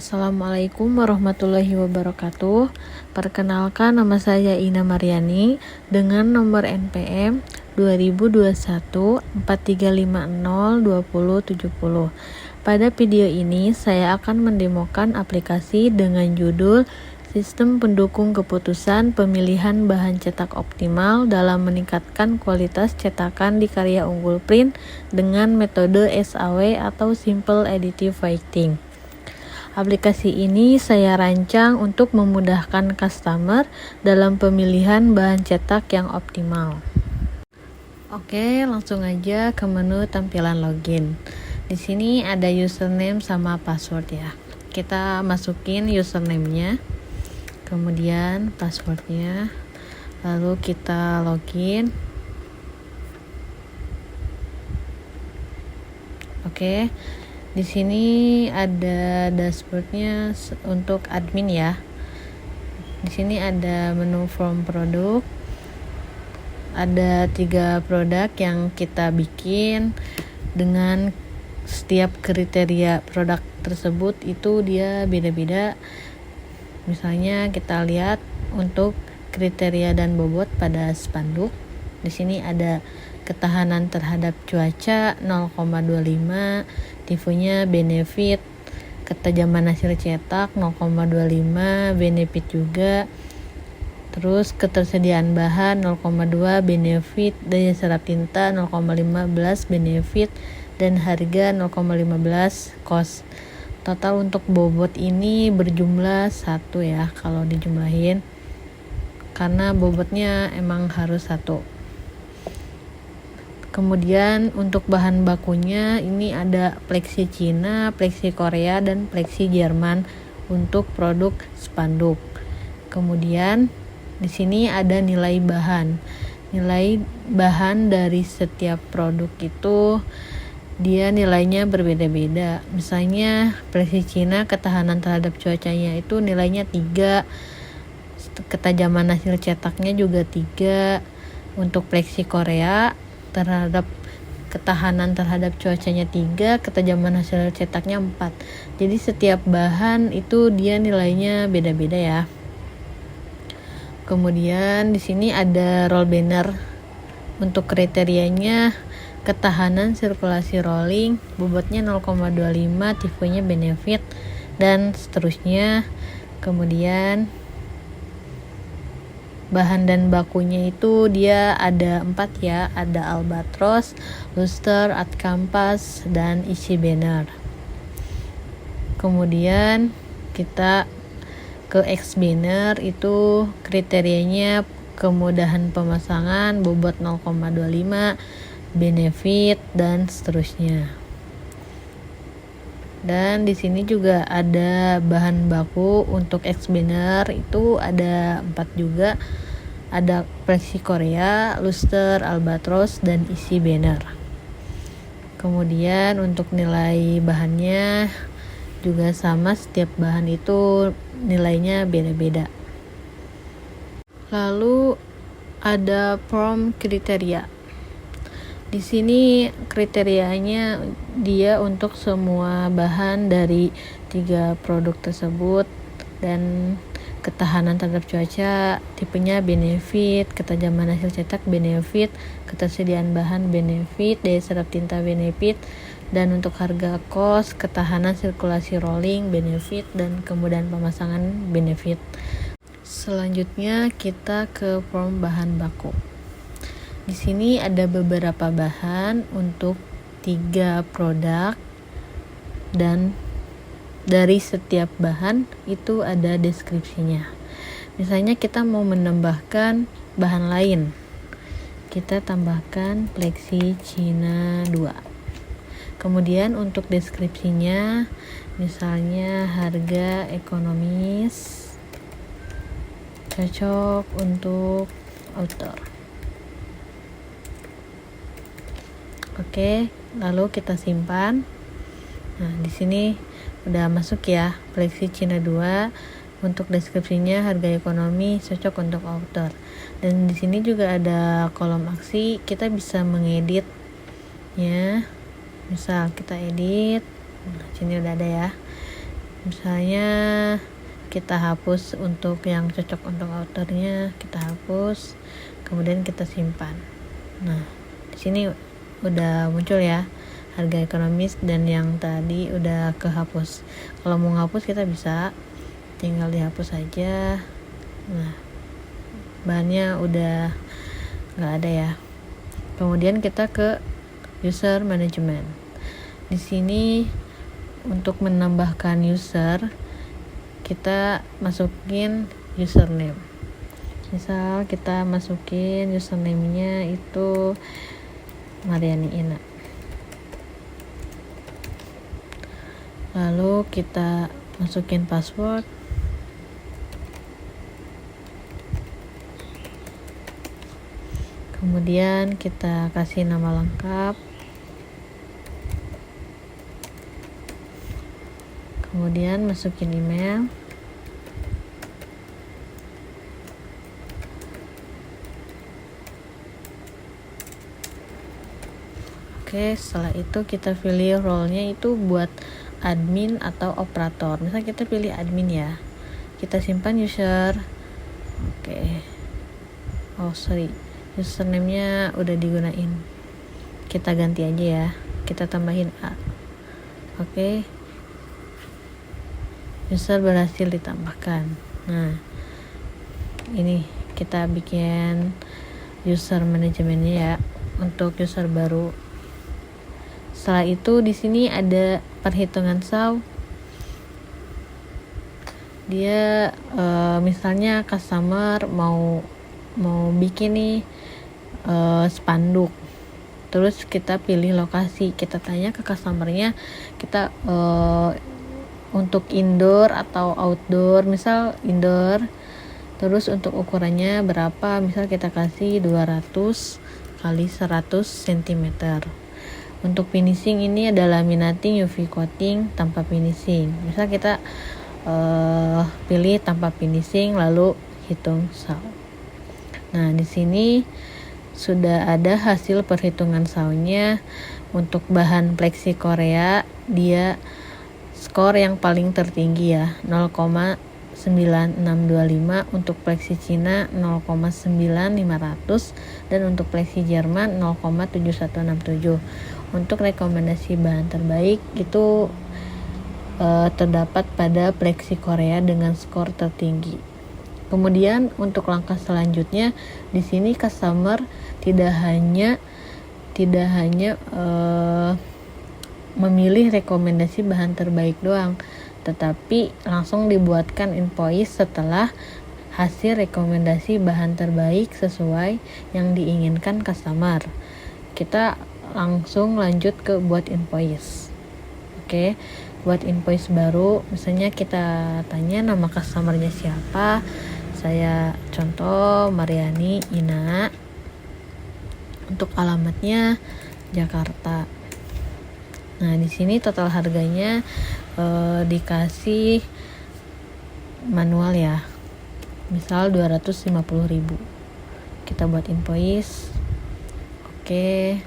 Assalamualaikum warahmatullahi wabarakatuh. Perkenalkan, nama saya Ina Mariani dengan nomor NPM 2021 43502070. Pada video ini saya akan mendemokan aplikasi dengan judul Sistem Pendukung Keputusan Pemilihan Bahan Cetak Optimal dalam meningkatkan kualitas cetakan di karya unggul print dengan metode SAW atau Simple Additive Writing. Aplikasi ini saya rancang untuk memudahkan customer dalam pemilihan bahan cetak yang optimal. Oke, langsung aja ke menu tampilan login. Di sini ada username sama password ya. Kita masukin username-nya, kemudian password-nya, lalu kita login. Oke. Di sini ada dashboard-nya untuk admin ya. Di sini ada menu from produk. Ada 3 produk yang kita bikin dengan setiap kriteria produk tersebut itu dia beda-beda. Misalnya kita lihat untuk kriteria dan bobot pada spanduk. Di sini ada ketahanan terhadap cuaca 0,25, tifenya benefit, ketajaman hasil cetak 0,25 benefit juga, terus ketersediaan bahan 0,2 benefit, daya serap tinta 0,15 benefit, dan harga 0,15 cost. Total untuk bobot ini berjumlah 1 ya kalau dijumlahin, karena bobotnya emang harus 1. Kemudian untuk bahan bakunya ini ada Plexi Cina, Plexi Korea, dan Plexi Jerman untuk produk spanduk. Kemudian di sini ada nilai bahan. Nilai bahan dari setiap produk itu dia nilainya berbeda-beda. Misalnya Plexi Cina ketahanan terhadap cuacanya itu nilainya 3. Ketajaman hasil cetaknya juga 3. Untuk Plexi Korea ketahanan terhadap cuacanya 3, ketajaman hasil cetaknya 4. Jadi setiap bahan itu dia nilainya beda-beda ya. Kemudian di sini ada roll banner. Untuk kriterianya ketahanan sirkulasi rolling, bobotnya 0,25, tifenya benefit, dan seterusnya. Kemudian bahan dan bakunya itu dia ada 4 ya, ada albatros, luster, art canvas, dan isi banner. Kemudian kita ke X banner, itu kriterianya kemudahan pemasangan, bobot 0,25, benefit, dan seterusnya. Dan di sini juga ada bahan baku untuk X banner, itu ada 4 juga. Ada Plexi Korea, luster, albatros, dan isi banner. Kemudian untuk nilai bahannya juga sama, setiap bahan itu nilainya beda-beda. Lalu ada form kriteria. Di sini kriterianya dia untuk semua bahan dari 3 produk tersebut, dan ketahanan terhadap cuaca tipenya benefit, ketajaman hasil cetak benefit, ketersediaan bahan benefit, daya serap tinta benefit, dan untuk harga cost, ketahanan sirkulasi rolling benefit, dan kemudahan pemasangan benefit. Selanjutnya kita ke form bahan baku. Di sini ada beberapa bahan untuk 3 produk, dan dari setiap bahan itu ada deskripsinya. Misalnya kita mau menambahkan bahan lain, kita tambahkan Plexi Cina 2. Kemudian untuk deskripsinya, misalnya harga ekonomis, cocok untuk outdoor. Oke, lalu kita simpan. Nah, di sini udah masuk ya, Plexi Cina 2. Untuk deskripsinya harga ekonomi, cocok untuk outdoor. Dan di sini juga ada kolom aksi, kita bisa mengedit ya. Misal kita edit, nah, sini udah ada ya. Misalnya kita hapus untuk yang cocok untuk autornya, kita hapus, kemudian kita simpan. Nah, di sini udah muncul ya harga ekonomis, dan yang tadi udah kehapus. Kalau mau ngapus kita bisa tinggal dihapus aja. Nah, bahannya udah nggak ada ya. Kemudian kita ke user management. Di sini untuk menambahkan user, kita masukin username. Misal kita masukin username-nya itu Mariani Ina. Lalu kita masukin password. Kemudian kita kasih nama lengkap. Kemudian masukin email. Oke, setelah itu kita pilih role-nya itu buat admin atau operator. Misal kita pilih admin ya. Kita simpan user. Oke. Username-nya udah digunain. Kita ganti aja ya. Kita tambahin A. Oke. User berhasil ditambahkan. Nah, ini kita bikin user manajemennya ya untuk user baru. Setelah itu di sini ada perhitungan SAW. Dia misalnya customer mau bikin nih spanduk. Terus kita pilih lokasi, kita tanya ke customernya kita untuk indoor atau outdoor. Misal indoor, terus untuk ukurannya berapa, misal kita kasih 200 kali 100 cm. Untuk finishing ini ada laminating, UV coating, tanpa finishing. Misal kita pilih tanpa finishing, lalu hitung SAW. Nah, di sini sudah ada hasil perhitungan SAW-nya. Untuk bahan plexi Korea, dia skor yang paling tertinggi ya, 0,9625. Untuk plexi Cina 0,9500, dan untuk plexi Jerman 0,7167. Untuk rekomendasi bahan terbaik itu terdapat pada plexi Korea dengan skor tertinggi. Kemudian untuk langkah selanjutnya, di sini customer tidak hanya memilih rekomendasi bahan terbaik doang, tetapi langsung dibuatkan invoice setelah hasil rekomendasi bahan terbaik sesuai yang diinginkan customer. Kita langsung lanjut ke buat invoice. Oke, buat invoice baru, misalnya kita tanya nama customernya siapa. Saya contoh Mariani Ina. Untuk alamatnya Jakarta. Nah, di sini total harganya dikasih manual ya. Misal 250.000. Kita buat invoice. Oke,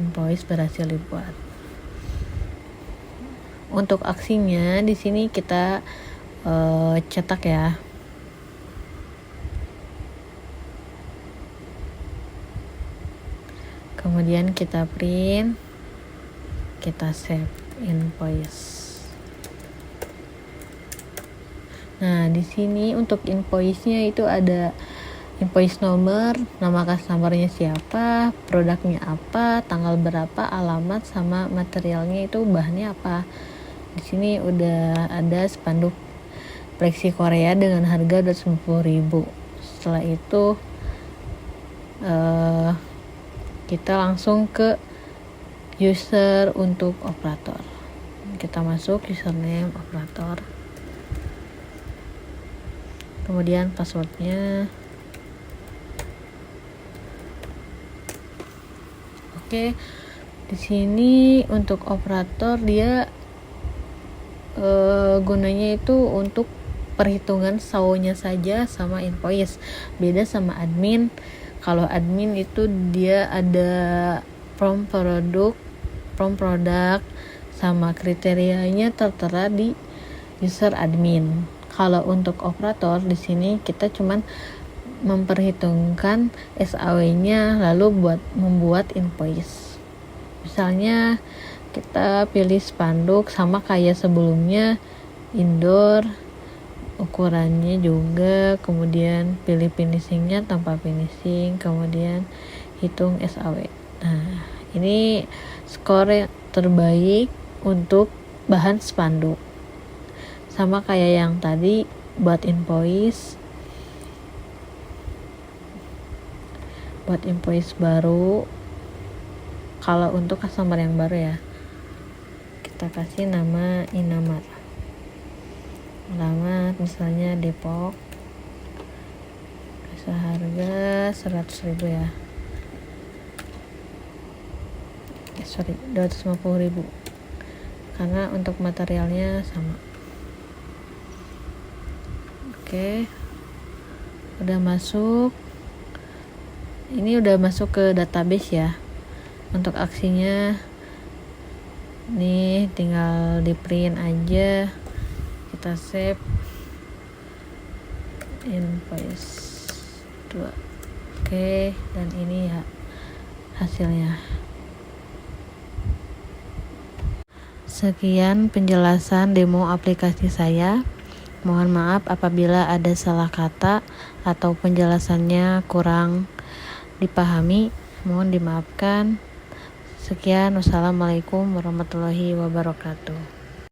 invoice berhasil dibuat. Untuk aksinya di sini kita cetak ya. Kemudian kita print, kita save invoice. Nah, di sini untuk invoice-nya itu ada invoice nomor, nama customer-nya siapa, produknya apa, tanggal berapa, alamat, sama materialnya itu bahannya apa. Di sini udah ada spanduk plexi Korea dengan harga 250.000. Setelah itu kita langsung ke user untuk operator. Kita masuk username operator, kemudian passwordnya. Oke, di sini untuk operator dia gunanya itu untuk perhitungan SAW-nya saja sama invoice. Beda sama admin. Kalau admin itu dia ada from produk sama kriterianya tertera di user admin. Kalau untuk operator di sini kita cuman memperhitungkan SAW-nya lalu membuat invoice. Misalnya kita pilih spanduk sama kayak sebelumnya, indoor, ukurannya juga, kemudian pilih finishingnya tanpa finishing, kemudian hitung SAW. Nah, ini skor terbaik untuk bahan spanduk. Sama kayak yang tadi buat invoice baru. Kalau untuk customer yang baru ya, kita kasih nama Inamar, alamat misalnya Depok, seharga 100.000 ya, 250.000 karena untuk materialnya sama. Oke, udah masuk. Ini udah masuk ke database ya. Untuk aksinya nih tinggal di print aja, kita save invoice 2. Oke, dan ini ya hasilnya. Sekian penjelasan demo aplikasi saya. Mohon maaf apabila ada salah kata atau penjelasannya kurang dipahami, mohon dimaafkan. Sekian, wassalamualaikum warahmatullahi wabarakatuh.